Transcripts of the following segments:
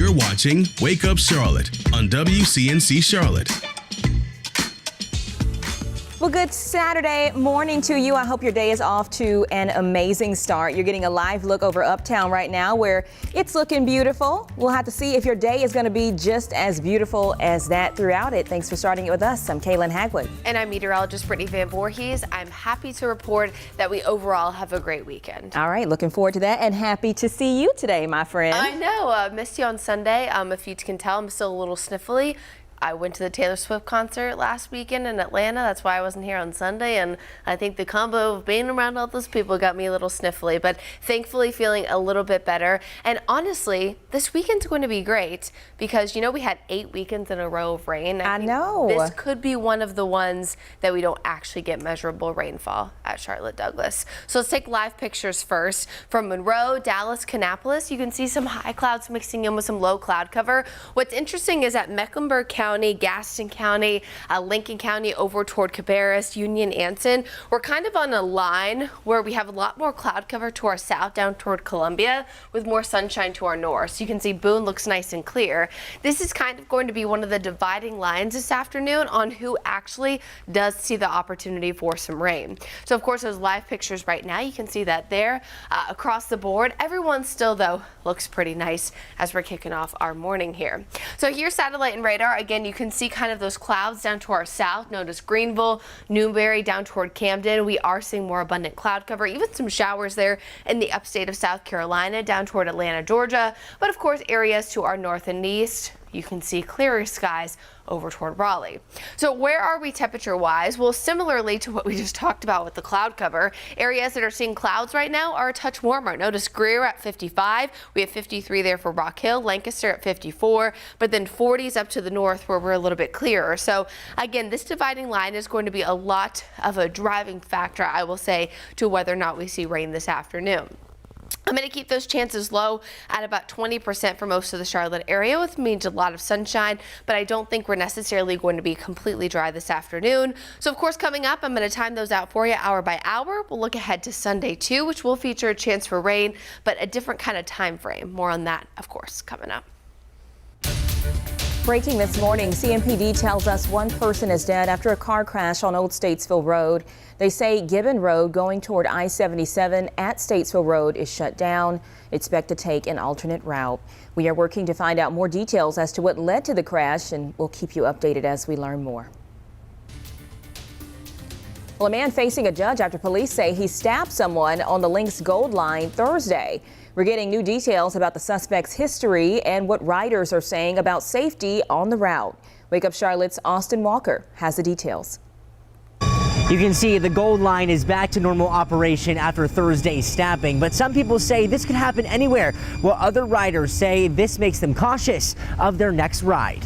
You're watching Wake Up Charlotte on WCNC Charlotte. Well, good Saturday morning to you. I hope your day is off to an amazing start. You're getting a live look over Uptown right now where it's looking beautiful. We'll have to see if your day is going to be just as beautiful as that throughout it. Thanks for starting it with us. I'm Kaylin Hagwood. And I'm meteorologist Brittany Van Voorhees. I'm happy to report that we overall have a great weekend. All right, looking forward to that and happy to see you today, my friend. I know. Missed you on Sunday. If you can tell, I'm still a little sniffly. I went to the Taylor Swift concert last weekend in Atlanta. That's why I wasn't here on Sunday. And I think the combo of being around all those people got me a little sniffly, but thankfully feeling a little bit better. And honestly, this weekend's going to be great because, you know, we had 8 weekends in a row of rain. I know. This could be one of the ones that we don't actually get measurable rainfall at Charlotte Douglas. So let's take live pictures first. From Monroe, Dallas, Kannapolis, you can see some high clouds mixing in with some low cloud cover. What's interesting is that Mecklenburg County, Gaston County, Lincoln County over toward Cabarrus, Union, Anson, we're kind of on a line where we have a lot more cloud cover to our south down toward Columbia with more sunshine to our north. So you can see Boone looks nice and clear. This is kind of going to be one of the dividing lines this afternoon on who actually does see the opportunity for some rain. So of course those live pictures right now, you can see that there across the board. Everyone still though looks pretty nice as we're kicking off our morning here. So here's satellite and radar. Again, you can see kind of those clouds down to our south, known as Greenville, Newberry, down toward Camden. We are seeing more abundant cloud cover, even some showers there in the upstate of South Carolina, down toward Atlanta, Georgia. But of course, areas to our north and east, you can see clearer skies over toward Raleigh. So where are we temperature wise? Well, similarly to what we just talked about with the cloud cover, areas that are seeing clouds right now are a touch warmer. Notice Greer at 55. We have 53 there for Rock Hill, Lancaster at 54, but then 40s up to the north where we're a little bit clearer. So again, this dividing line is going to be a lot of a driving factor, I will say, to whether or not we see rain this afternoon. I'm going to keep those chances low at about 20% for most of the Charlotte area, which means a lot of sunshine, but I don't think we're necessarily going to be completely dry this afternoon. So of course, coming up, I'm going to time those out for you hour by hour. We'll look ahead to Sunday too, which will feature a chance for rain, but a different kind of time frame. More on that, of course, coming up. Breaking this morning, CMPD tells us one person is dead after a car crash on Old Statesville Road. They say Gibbon Road going toward I-77 at Statesville Road is shut down. Expect to take an alternate route. We are working to find out more details as to what led to the crash, and we'll keep you updated as we learn more. Well, a man facing a judge after police say he stabbed someone on the Lynx Gold Line Thursday. We're getting new details about the suspect's history and what riders are saying about safety on the route. Wake Up Charlotte's Austin Walker has the details. You can see the Gold Line is back to normal operation after Thursday's stabbing, but some people say this could happen anywhere, while other riders say this makes them cautious of their next ride.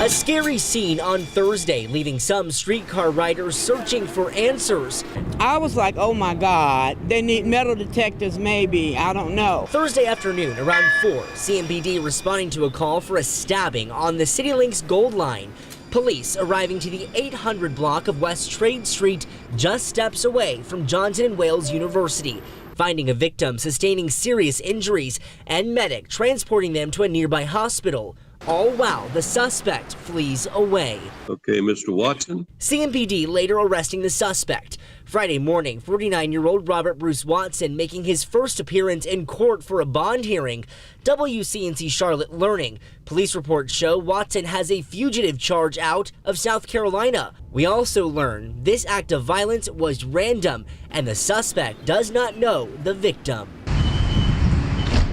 A scary scene on Thursday, leaving some streetcar riders searching for answers. I was like, oh my God, they need metal detectors maybe, I don't know. Thursday afternoon around 4, CMPD responding to a call for a stabbing on the CityLinks Gold Line. Police arriving to the 800 block of West Trade Street, just steps away from Johnson & Wales University, finding a victim sustaining serious injuries and medic transporting them to a nearby hospital. All while the suspect flees away. Okay, Mr. Watson. CMPD later arresting the suspect. Friday morning, 49-year-old Robert Bruce Watson making his first appearance in court for a bond hearing. WCNC Charlotte learning. Police reports show Watson has a fugitive charge out of South Carolina. We also learn this act of violence was random and the suspect does not know the victim.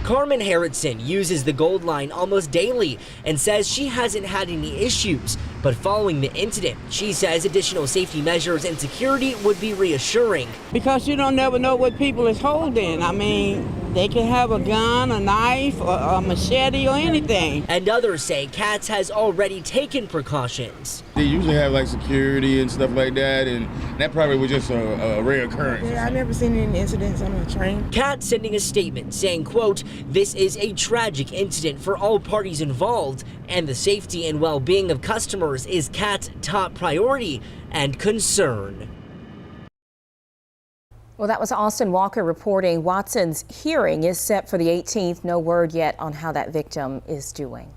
Carmen Harrison uses the Gold Line almost daily and says she hasn't had any issues. But following the incident, she says additional safety measures and security would be reassuring. Because you don't never know what people is holding. I mean, they can have a gun, a knife, a machete, or anything. And others say Katz has already taken precautions. They usually have like security and stuff like that, and that probably was just a rare occurrence. Yeah, I never seen any incidents on a train. Katz sending a statement saying, quote, "This is a tragic incident for all parties involved, and the safety and well-being of customers is Kat's top priority and concern." Well, that was Austin Walker reporting. Watson's hearing is set for the 18th. No word yet on how that victim is doing.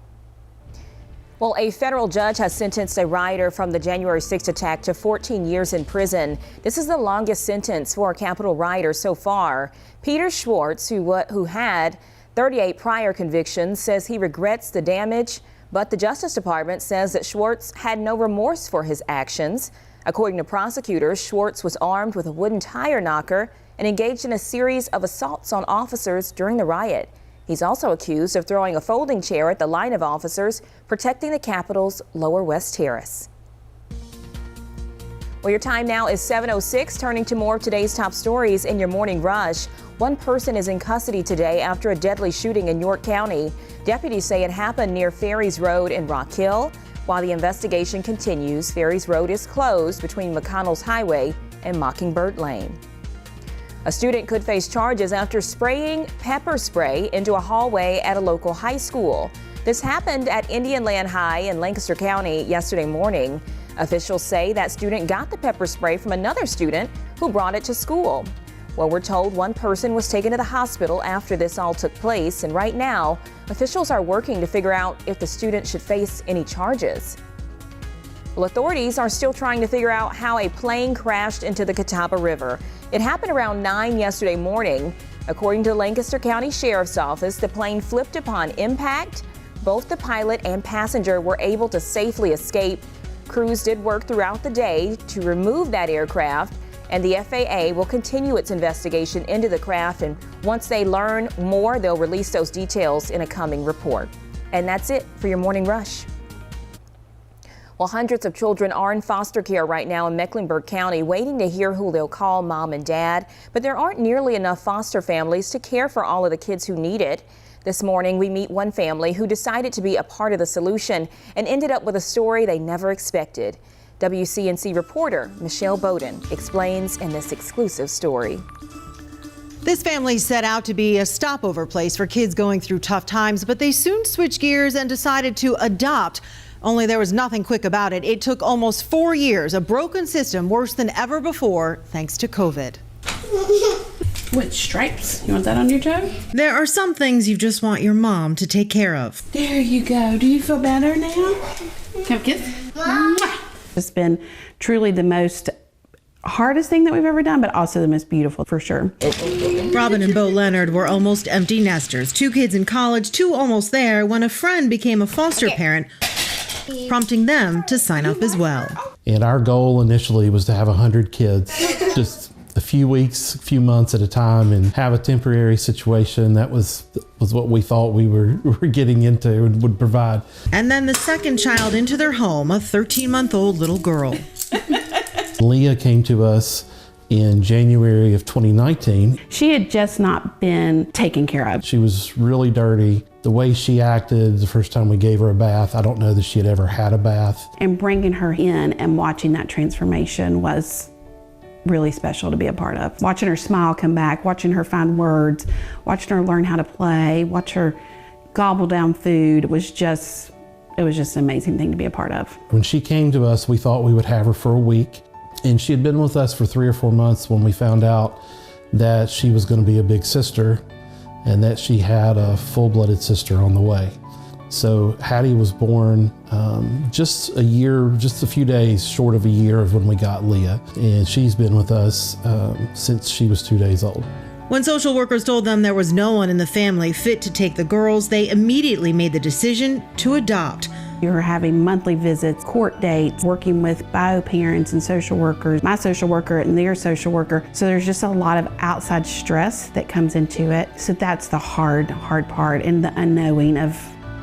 Well, a federal judge has sentenced a rioter from the January 6th attack to 14 years in prison. This is the longest sentence for a Capitol rioter so far. Peter Schwartz, who had 38 prior convictions, says he regrets the damage, but the Justice Department says that Schwartz had no remorse for his actions. According to prosecutors, Schwartz was armed with a wooden tire knocker and engaged in a series of assaults on officers during the riot. He's also accused of throwing a folding chair at the line of officers protecting the Capitol's Lower West Terrace. Well, your time now is 7:06. Turning to more of today's top stories in your morning rush. One person is in custody today after a deadly shooting in York County. Deputies say it happened near Ferries Road in Rock Hill. While the investigation continues, Ferries Road is closed between McConnell's Highway and Mockingbird Lane. A student could face charges after spraying pepper spray into a hallway at a local high school. This happened at Indian Land High in Lancaster County yesterday morning. Officials say that student got the pepper spray from another student who brought it to school. Well, we're told one person was taken to the hospital after this all took place, and right now, officials are working to figure out if the student should face any charges. Well, authorities are still trying to figure out how a plane crashed into the Catawba River. It happened around 9 yesterday morning. According to Lancaster County Sheriff's Office, the plane flipped upon impact. Both the pilot and passenger were able to safely escape. Crews did work throughout the day to remove that aircraft, and the FAA will continue its investigation into the craft, and once they learn more, they'll release those details in a coming report. And that's it for your morning rush. Well, hundreds of children are in foster care right now in Mecklenburg County, waiting to hear who they'll call mom and dad, but there aren't nearly enough foster families to care for all of the kids who need it. This morning, we meet one family who decided to be a part of the solution and ended up with a story they never expected. WCNC reporter Michelle Bowden explains in this exclusive story. This family set out to be a stopover place for kids going through tough times, but they soon switched gears and decided to adopt. Only there was nothing quick about it. It took almost 4 years, a broken system worse than ever before, thanks to COVID. With stripes? You want that on your toe? There are some things you just want your mom to take care of. There you go. Do you feel better now? Can I have a kiss? It's been truly the most hardest thing that we've ever done, but also the most beautiful for sure. Robin and Bo Leonard were almost empty nesters. 2 kids in college, 2 almost there, when a friend became a foster parent, prompting them to sign up as well. And our goal initially was to have 100 kids, just a few weeks, a few months at a time, and have a temporary situation. That was what we thought we were getting into and would provide. And then the second child into their home, a 13-month-old little girl. Leah came to us in January of 2019. She had just not been taken care of. She was really dirty. The way she acted the first time we gave her a bath, I don't know that she had ever had a bath. And bringing her in and watching that transformation was really special to be a part of. Watching her smile come back, watching her find words, watching her learn how to play, watch her gobble down food, it was just an amazing thing to be a part of. When she came to us, we thought we would have her for a week. And she had been with us for 3 or 4 months when we found out that she was going to be a big sister and that she had a full-blooded sister on the way. So Hattie was born just a few days short of a year of when we got Leah. And she's been with us since she was 2 days old. When social workers told them there was no one in the family fit to take the girls, they immediately made the decision to adopt. You were having monthly visits, court dates, working with bio parents and social workers, my social worker and their social worker. So there's just a lot of outside stress that comes into it. So that's the hard part, and the unknowing of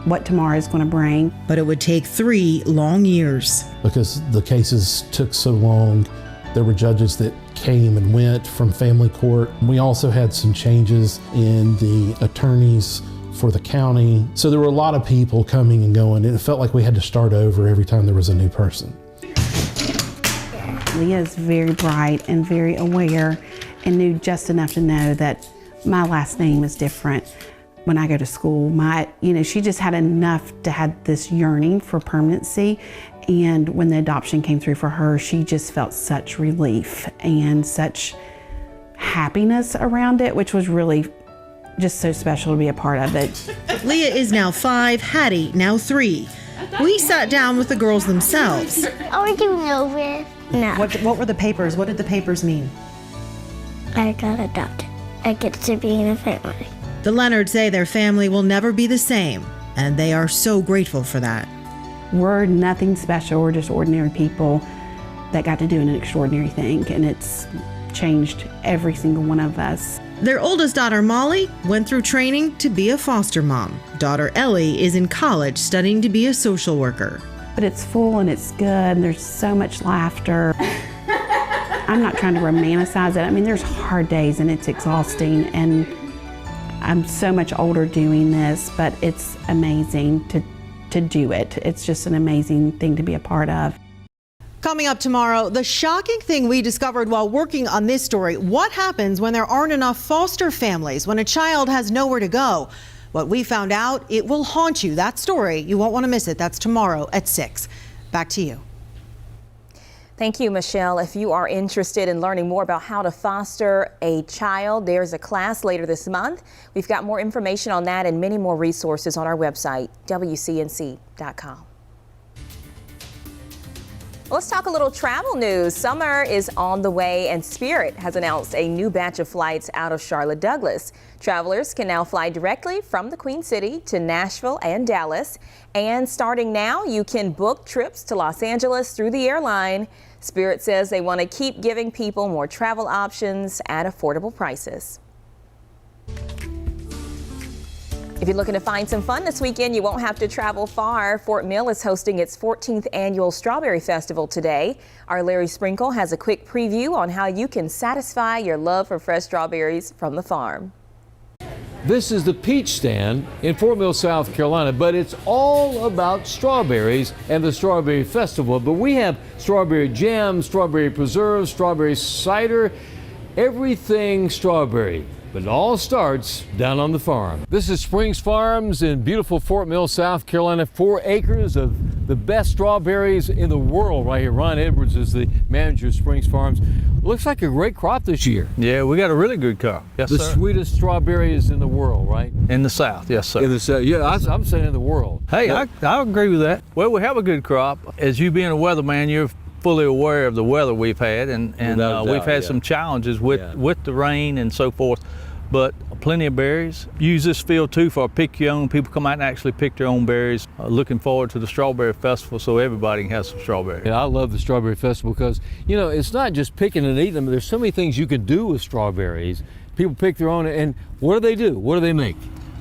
what tomorrow is going to bring. But it would take 3 long years. Because the cases took so long, there were judges that came and went from family court. We also had some changes in the attorneys for the county. So there were a lot of people coming and going, and it felt like we had to start over every time there was a new person. Leah is very bright and very aware and knew just enough to know that my last name is different. When I go to school, she just had enough to have this yearning for permanency. And when the adoption came through for her, she just felt such relief and such happiness around it, which was really just so special to be a part of it. Leah is now 5, Hattie now 3. We sat down with the girls themselves. Are we doing over? No. What were the papers? What did the papers mean? I got adopted. I get to be in a family. The Leonards say their family will never be the same, and they are so grateful for that. We're nothing special. We're just ordinary people that got to do an extraordinary thing, and it's changed every single one of us. Their oldest daughter, Molly, went through training to be a foster mom. Daughter Ellie is in college studying to be a social worker. But it's full and it's good, and there's so much laughter. I'm not trying to romanticize it. I mean, there's hard days and it's exhausting, and I'm so much older doing this, but it's amazing to do it. It's just an amazing thing to be a part of. Coming up tomorrow, the shocking thing we discovered while working on this story. What happens when there aren't enough foster families, when a child has nowhere to go? What we found out, it will haunt you. That story, you won't want to miss it. That's tomorrow at 6. Back to you. Thank you, Michelle. If you are interested in learning more about how to foster a child, there's a class later this month. We've got more information on that and many more resources on our website, WCNC.com. Let's talk a little travel news. Summer is on the way, and Spirit has announced a new batch of flights out of Charlotte Douglas. Travelers can now fly directly from the Queen City to Nashville and Dallas. And starting now, you can book trips to Los Angeles through the airline. Spirit says they want to keep giving people more travel options at affordable prices. If you're looking to find some fun this weekend, you won't have to travel far. Fort Mill is hosting its 14th annual Strawberry Festival today. Our Larry Sprinkle has a quick preview on how you can satisfy your love for fresh strawberries from the farm. This is the Peach Stand in Fort Mill, South Carolina, but it's all about strawberries and the Strawberry Festival. But we have strawberry jam, strawberry preserves, strawberry cider, everything strawberry. But it all starts down on the farm. This is Springs Farms in beautiful Fort Mill, South Carolina. 4 acres of the best strawberries in the world right here. Ron Edwards is the manager of Springs Farms. Looks like a great crop this year. Yeah, we got a really good crop. Yes, the sir. Sweetest strawberries in the world, right? In the South, yes, sir. In the South, yeah, I'm saying in the world. Hey, I agree with that. Well, we have a good crop. As you being a weatherman, you're fully aware of the weather we've had, and we've had some challenges with the rain and so forth, but plenty of berries. Use this field too for pick your own. People come out and actually pick their own berries. Looking forward to the Strawberry Festival so everybody can have some strawberries. Yeah, I love the Strawberry Festival because, you know, it's not just picking and eating them. There's so many things you can do with strawberries. People pick their own, and what do? What do they make?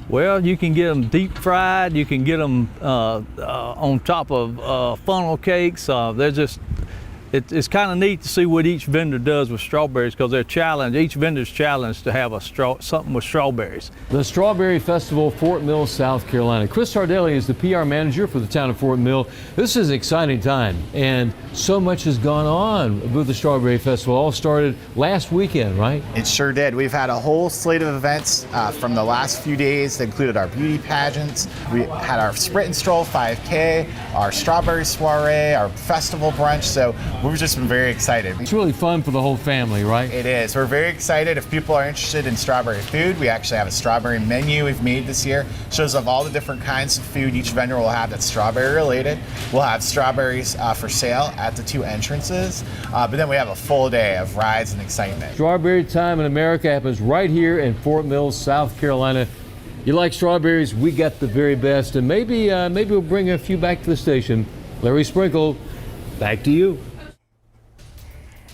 Well, you can get them deep fried. You can get them on top of funnel cakes. They're just, it's kind of neat to see what each vendor does with strawberries because they're challenged. Each vendor's challenged to have something with strawberries. The Strawberry Festival, Fort Mill, South Carolina. Chris Tardelli is the PR manager for the town of Fort Mill. This is an exciting time, and so much has gone on with the Strawberry Festival. All started last weekend, right? It sure did. We've had a whole slate of events from the last few days that included our beauty pageants. We had our Sprint and Stroll 5K, our Strawberry Soiree, our festival brunch. So we've just been very excited. It's really fun for the whole family, right? It is. We're very excited. If people are interested in strawberry food, we actually have a strawberry menu we've made this year. Shows off all the different kinds of food each vendor will have that's strawberry related. We'll have strawberries for sale at the 2 entrances, but then we have a full day of rides and excitement. Strawberry time in America happens right here in Fort Mill, South Carolina. You like strawberries? We got the very best, and maybe we'll bring a few back to the station. Larry Sprinkle, back to you.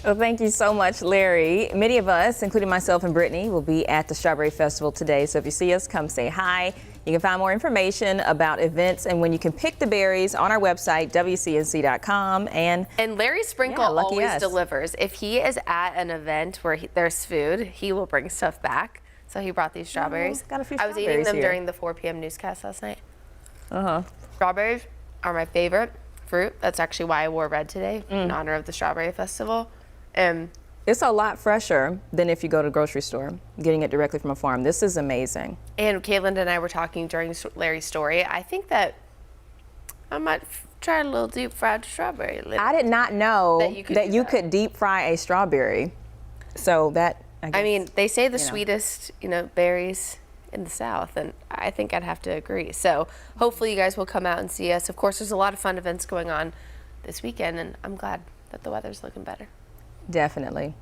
Well, thank you so much, Larry. Many of us, including myself and Brittany, will be at the Strawberry Festival today. So if you see us, come say hi. You can find more information about events and when you can pick the berries on our website, WCNC.com. And Larry Sprinkle always delivers. If he is at an event where there's food, he will bring stuff back. So he brought these strawberries. Got a few I was eating them during the 4 p.m. newscast last night. Strawberries are my favorite fruit. That's actually why I wore red today in honor of the Strawberry Festival. It's a lot fresher than if you go to the grocery store, getting it directly from a farm. This is amazing. And Caitlin and I were talking during Larry's story. I think that I might try a little deep fried strawberry. I did not know that you could deep fry a strawberry. So that I mean, they say the sweetest, berries in the South, and I think I'd have to agree. So hopefully you guys will come out and see us. Of course, there's a lot of fun events going on this weekend, and I'm glad that the weather's looking better. Definitely.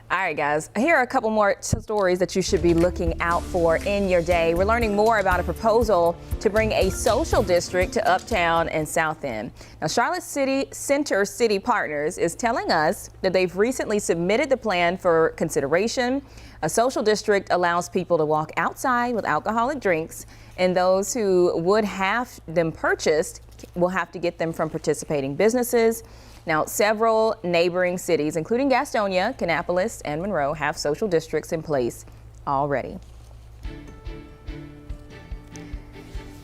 All right, guys, here are a couple more stories that you should be looking out for in your day. We're learning more about a proposal to bring a social district to Uptown and South End. Now, Charlotte Center City Partners is telling us that they've recently submitted the plan for consideration. A social district allows people to walk outside with alcoholic drinks, and those who would have them purchased will have to get them from participating businesses. Now, several neighboring cities, including Gastonia, Kannapolis, and Monroe, have social districts in place already.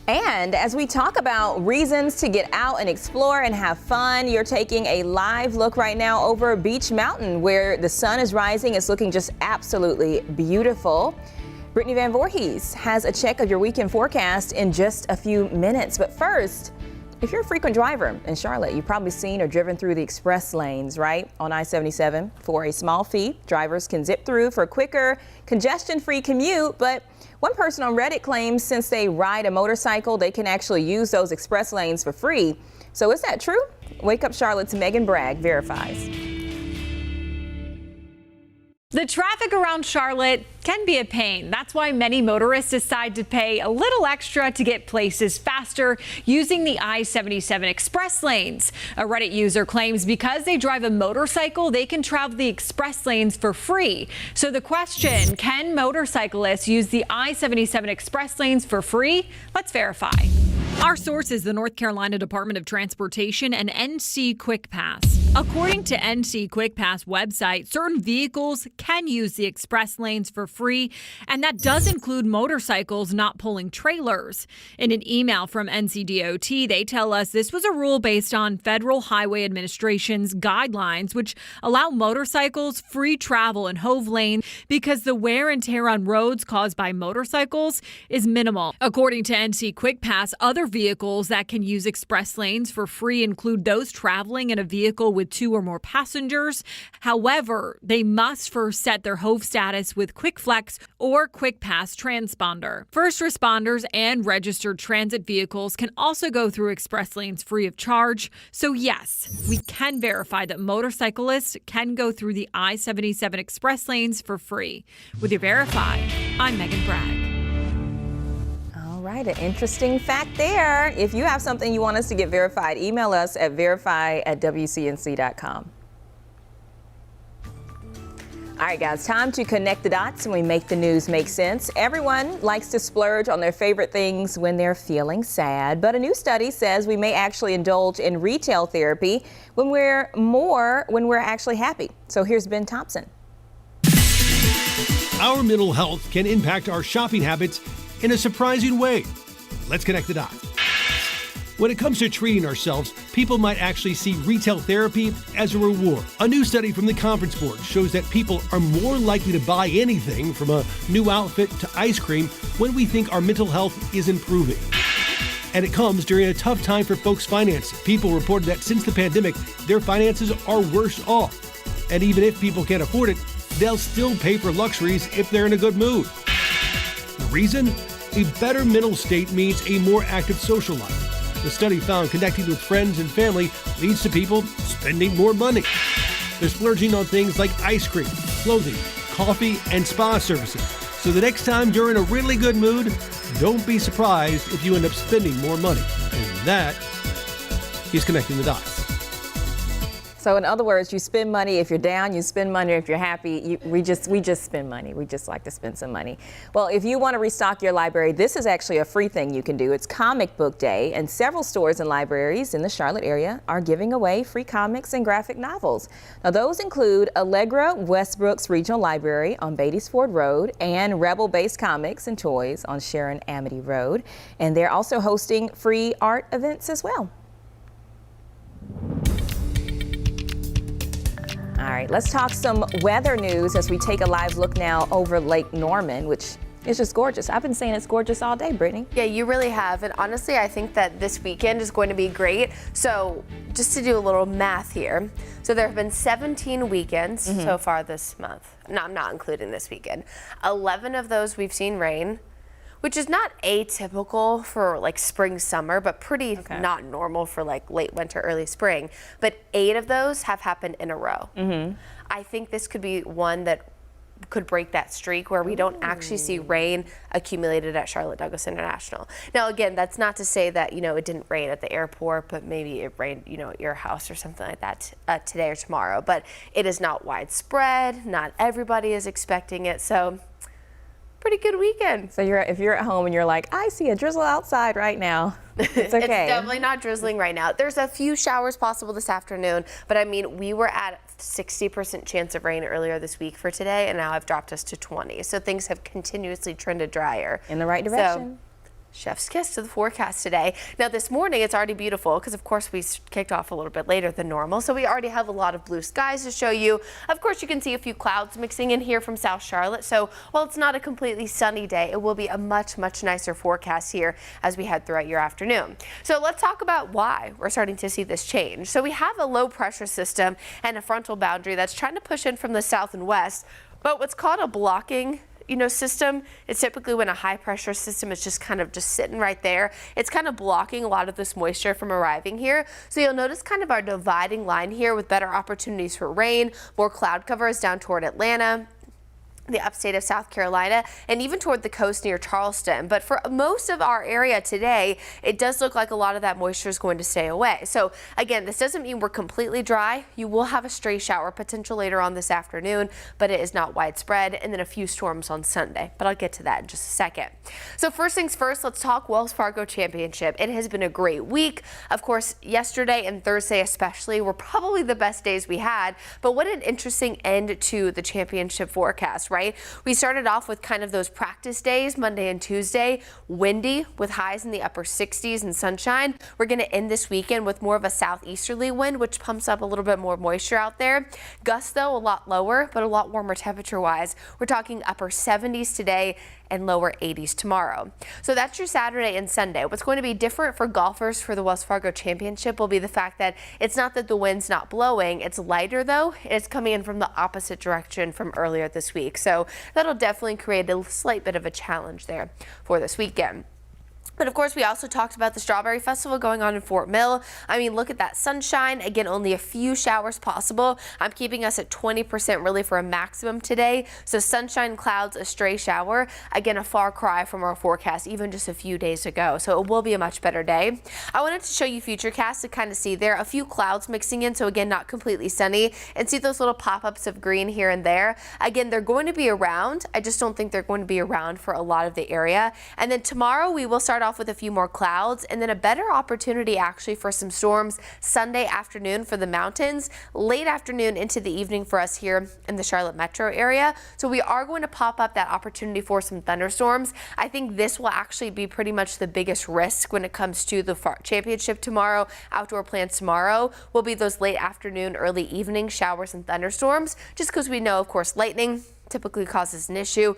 And as we talk about reasons to get out and explore and have fun, you're taking a live look right now over Beach Mountain, where the sun is rising. It's looking just absolutely beautiful. Brittany Van Voorhees has a check of your weekend forecast in just a few minutes. But first, if you're a frequent driver in Charlotte, you've probably seen or driven through the express lanes, right, on I-77. For a small fee, drivers can zip through for a quicker, congestion-free commute. But one person on Reddit claims since they ride a motorcycle, they can actually use those express lanes for free. So is that true? Wake Up Charlotte's Megan Bragg verifies. The traffic around Charlotte can be a pain. That's why many motorists decide to pay a little extra to get places faster using the I-77 express lanes. A Reddit user claims because they drive a motorcycle, they can travel the express lanes for free. So the question, can motorcyclists use the I-77 express lanes for free? Let's verify. Our source is the North Carolina Department of Transportation and NC Quick Pass. According to NC Quick Pass website, certain vehicles can use the express lanes for free, and that does include motorcycles not pulling trailers. In an email from NCDOT, they tell us this was a rule based on Federal Highway Administration's guidelines, which allow motorcycles free travel in Hove Lane because the wear and tear on roads caused by motorcycles is minimal. According to NC Quick Pass, other vehicles that can use express lanes for free include those traveling in a vehicle with 2 or more passengers. However, they must first set their Hove status with Quick Flex or Quick Pass transponder. First responders and registered transit vehicles can also go through express lanes free of charge. So yes, we can verify that motorcyclists can go through the I-77 express lanes for free. With your Verify, I'm Megan Bragg. All right, an interesting fact there. If you have something you want us to get verified, email us at verify@wcnc.com. All right, guys, time to connect the dots and we make the news make sense. Everyone likes to splurge on their favorite things when they're feeling sad, but a new study says we may actually indulge in retail therapy when we're actually happy. So here's Ben Thompson. Our mental health can impact our shopping habits in a surprising way. Let's connect the dots. When it comes to treating ourselves, people might actually see retail therapy as a reward. A new study from the Conference Board shows that people are more likely to buy anything from a new outfit to ice cream when we think our mental health is improving. And it comes during a tough time for folks' finances. People reported that since the pandemic, their finances are worse off. And even if people can't afford it, they'll still pay for luxuries if they're in a good mood. The reason? A better mental state means a more active social life. The study found connecting with friends and family leads to people spending more money. They're splurging on things like ice cream, clothing, coffee, and spa services. So the next time you're in a really good mood, don't be surprised if you end up spending more money. And that is connecting the dots. So in other words, you spend money if you're down, you spend money if you're happy. We just spend money. We just like to spend some money. Well, if you want to restock your library, this is actually a free thing you can do. It's Comic Book Day, and several stores and libraries in the Charlotte area are giving away free comics and graphic novels. Now, those include Allegra Westbrook's Regional Library on Beatties Ford Road and Rebel Base Comics and Toys on Sharon Amity Road. And they're also hosting free art events as well. All right, let's talk some weather news as we take a live look now over Lake Norman, which It's just gorgeous. I've been saying it's gorgeous all day, Brittany. Yeah, you really have. And honestly, I think that this weekend is going to be great. So just to do a little math here. So there have been 17 weekends so far this month. No, I'm not including this weekend. 11 of those we've seen rain, which is not atypical for like spring, summer, but pretty not normal for like late winter, early spring. But 8 of those have happened in a row. I think this could be one that could break that streak where we don't actually see rain accumulated at Charlotte Douglas International. Now, again, that's not to say that, it didn't rain at the airport, but maybe it rained, at your house or something like that today or tomorrow. But it is not widespread. Not everybody is expecting it. So pretty good weekend. So if you're at home and you're like, I see a drizzle outside right now, it's okay. It's definitely not drizzling right now. There's a few showers possible this afternoon, but I mean, we were at 60% chance of rain earlier this week for today, and now I've dropped us to 20. So things have continuously trended drier. In the right direction. So, chef's kiss to the forecast today. Now this morning it's already beautiful because of course we kicked off a little bit later than normal. So we already have a lot of blue skies to show you. Of course you can see a few clouds mixing in here from South Charlotte. So while it's not a completely sunny day, it will be a much nicer forecast here as we head throughout your afternoon. So let's talk about why we're starting to see this change. So we have a low pressure system and a frontal boundary that's trying to push in from the south and west, but what's called a blocking system is typically when a high pressure system is just kind of sitting right there. It's kind of blocking a lot of this moisture from arriving here. So you'll notice kind of our dividing line here with better opportunities for rain, more cloud covers down toward Atlanta, the upstate of South Carolina, and even toward the coast near Charleston. But for most of our area today, it does look like a lot of that moisture is going to stay away. So again, this doesn't mean we're completely dry. You will have a stray shower potential later on this afternoon, but it is not widespread, and then a few storms on Sunday. But I'll get to that in just a second. So first things first, let's talk Wells Fargo Championship. It has been a great week. Of course, yesterday and Thursday especially were probably the best days we had, but what an interesting end to the championship forecast, right? We started off with kind of those practice days, Monday and Tuesday, windy with highs in the upper 60s and sunshine. We're going to end this weekend with more of a southeasterly wind, which pumps up a little bit more moisture out there. Gusts, though, a lot lower, but a lot warmer temperature-wise. We're talking upper 70s today and lower 80s tomorrow. So that's your Saturday and Sunday. What's going to be different for golfers for the Wells Fargo Championship will be the fact that it's not that the wind's not blowing. It's lighter, though. It's coming in from the opposite direction from earlier this week. So that'll definitely create a slight bit of a challenge there for this weekend. But of course, we also talked about the Strawberry Festival going on in Fort Mill. I mean, look at that sunshine. Again, only a few showers possible. I'm keeping us at 20% really for a maximum today. So sunshine, clouds, a stray shower. Again, a far cry from our forecast even just a few days ago. So it will be a much better day. I wanted to show you Futurecast to kind of see there a few clouds mixing in. So again, not completely sunny, and see those little pop-ups of green here and there. Again, they're going to be around. I just don't think they're going to be around for a lot of the area. And then tomorrow we will start off with a few more clouds, and then a better opportunity actually for some storms Sunday afternoon for the mountains, late afternoon into the evening for us here in the Charlotte metro area. So we are going to pop up that opportunity for some thunderstorms. I think this will actually be pretty much the biggest risk when it comes to the championship tomorrow. Outdoor plans tomorrow will be those late afternoon, early evening showers and thunderstorms, just because we know, of course, lightning typically causes an issue.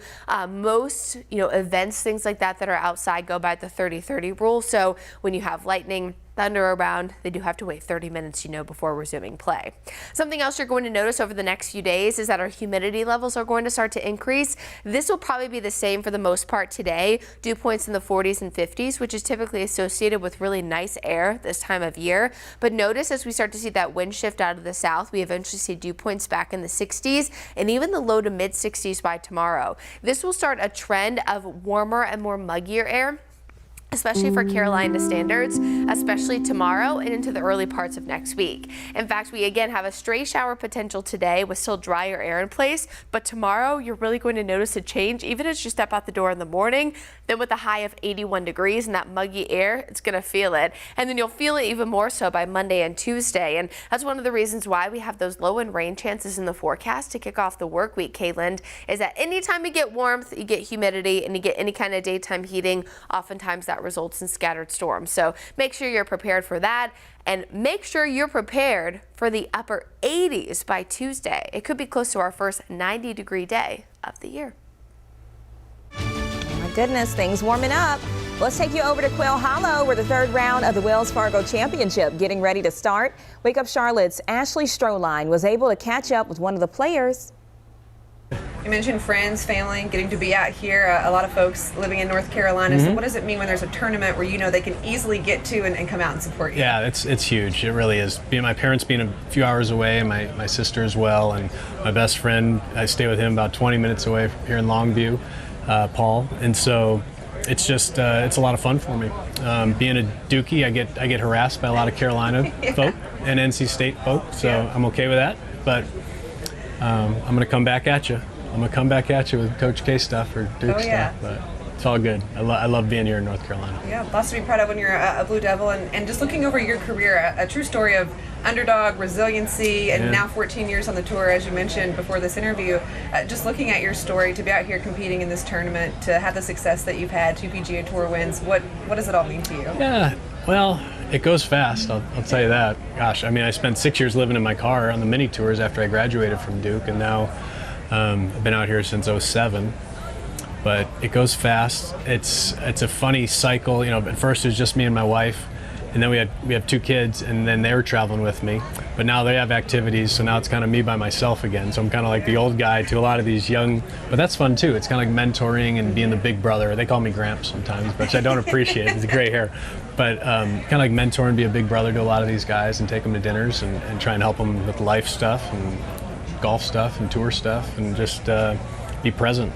Most, events, things like that are outside go by the 30-30 rule. So when you have lightning, thunder around, they do have to wait 30 minutes, before resuming play. Something else you're going to notice over the next few days is that our humidity levels are going to start to increase. This will probably be the same for the most part today. Dew points in the 40s and 50s, which is typically associated with really nice air this time of year. But notice as we start to see that wind shift out of the south, we eventually see dew points back in the 60s and even the low to mid 60s by tomorrow. This will start a trend of warmer and more muggier air, especially for Carolina standards, especially tomorrow and into the early parts of next week. In fact, we again have a stray shower potential today with still drier air in place, but tomorrow you're really going to notice a change even as you step out the door in the morning. Then with a high of 81 degrees and that muggy air, it's going to feel it. And then you'll feel it even more so by Monday and Tuesday. And that's one of the reasons why we have those low end rain chances in the forecast to kick off the work week, Caitlin, is that anytime you get warmth, you get humidity, and you get any kind of daytime heating, oftentimes that results in scattered storms. So make sure you're prepared for that, and make sure you're prepared for the upper 80s by Tuesday. It could be close to our first 90-degree day of the year. goodness, things warming up. Let's take you over to Quail Hollow, where the third round of the Wells Fargo Championship getting ready to start. Wake Up Charlotte's Ashley Stroline was able to catch up with one of the players. You mentioned friends, family, getting to be out here. A lot of folks living in North Carolina. So what does it mean when there's a tournament where you know they can easily get to and come out and support you? Yeah, it's huge. It really is. My parents being a few hours away, and my sister as well, and my best friend, I stay with him about 20 minutes away here in Longview, Paul. And so it's just it's a lot of fun for me. Being a Dookie, I get harassed by a lot of Carolina folk and NC State folk, so I'm okay with that. But I'm going to come back at you. I'm going to come back at you with Coach K stuff or Duke stuff, but it's all good. I love being here in North Carolina. Yeah, lots to be proud of when you're a Blue Devil. And just looking over your career, a true story of underdog, resiliency, and now 14 years on the tour, as you mentioned before this interview. Just looking at your story, to be out here competing in this tournament, to have the success that you've had, 2 PGA Tour wins, what does it all mean to you? Yeah, well, it goes fast, I'll tell you that. Gosh, I mean, I spent 6 years living in my car on the mini tours after I graduated from Duke, and now I've been out here since '07. But it goes fast. It's a funny cycle. You know, at first it was just me and my wife, and then we have 2 kids, and then they were traveling with me. But now they have activities, so now it's kind of me by myself again. So I'm kind of like the old guy to a lot of these young, but that's fun too. It's kind of like mentoring and being the big brother. They call me Gramps sometimes, which I don't appreciate. It's gray hair. But kind of like mentor and be a big brother to a lot of these guys and take them to dinners and try and help them with life stuff and golf stuff and tour stuff and just be present.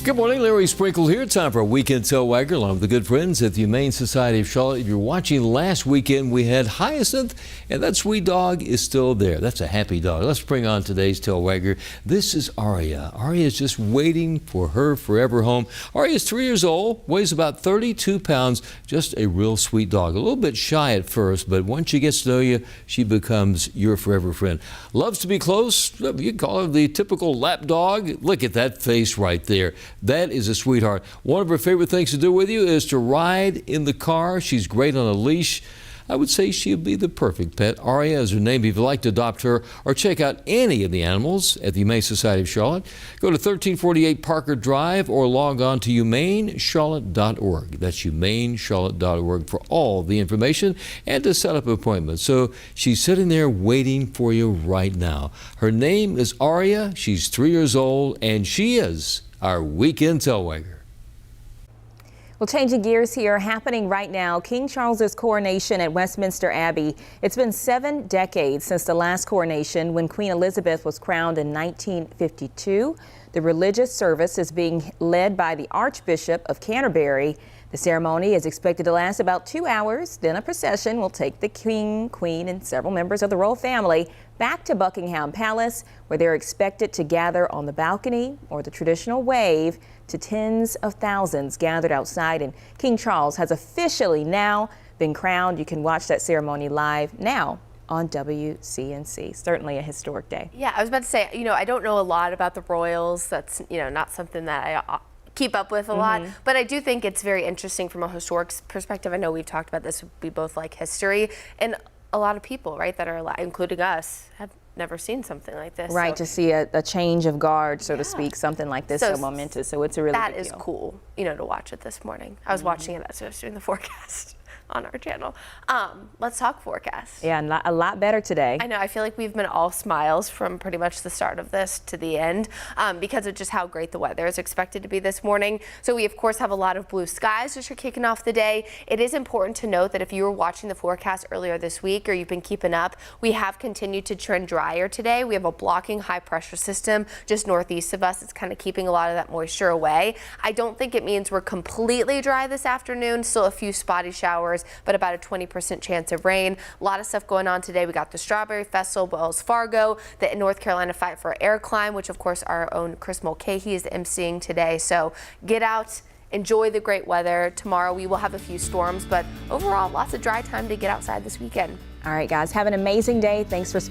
Good morning, Larry Sprinkle here. Time for a weekend tailwagger along with the good friends at the Humane Society of Charlotte. If you're watching last weekend, we had Hyacinth, and that sweet dog is still there. That's a happy dog. Let's bring on today's tailwagger. This is Aria. Aria is just waiting for her forever home. Aria is 3 years old, weighs about 32 pounds, just a real sweet dog. A little bit shy at first, but once she gets to know you, she becomes your forever friend. Loves to be close. You can call her the typical lap dog. Look at that face right there. That is a sweetheart. One of her favorite things to do with you is to ride in the car. She's great on a leash. I would say she'll be the perfect pet. Aria is her name if you'd like to adopt her or check out any of the animals at the Humane Society of Charlotte. Go to 1348 Parker Drive or log on to humanecharlotte.org. That's humanecharlotte.org for all the information and to set up appointments. So she's sitting there waiting for you right now. Her name is Aria. She's 3 years old, and she is our weekend tailwagger. Well, changing gears here, happening right now, King Charles's coronation at Westminster Abbey. It's been 7 decades since the last coronation when Queen Elizabeth was crowned in 1952. The religious service is being led by the Archbishop of Canterbury. The ceremony is expected to last about 2 hours. Then a procession will take the King, Queen, and several members of the royal family back to Buckingham Palace, where they're expected to gather on the balcony or the traditional wave to tens of thousands gathered outside. And King Charles has officially now been crowned. You can watch that ceremony live now on WCNC. Certainly a historic day. Yeah, I was about to say, you know, I don't know a lot about the royals. That's, you know, not something that I keep up with a lot, but I do think it's very interesting from a historic perspective. I know we've talked about this, we both like history, and a lot of people, right, that are alive, including us, have never seen something like this. Right, so to see a change of guard, so to speak, something like this, so momentous, so it's a really that big is deal. Cool, you know, to watch it this morning. I was watching it as I was doing the forecast on our channel. Let's talk forecast. Yeah, a lot better today. I know, I feel like we've been all smiles from pretty much the start of this to the end because of just how great the weather is expected to be this morning. So we of course have a lot of blue skies as you're kicking off the day. It is important to note that if you were watching the forecast earlier this week or you've been keeping up, we have continued to trend drier today. We have a blocking high pressure system just northeast of us. It's kind of keeping a lot of that moisture away. I don't think it means we're completely dry this afternoon, still a few spotty showers, but about a 20% chance of rain. A lot of stuff going on today. We got the Strawberry Festival, Wells Fargo, the North Carolina Fight for Air Climb, which of course our own Chris Mulcahy is emceeing today. So get out, enjoy the great weather. Tomorrow we will have a few storms, but overall lots of dry time to get outside this weekend. All right, guys, have an amazing day. Thanks for spending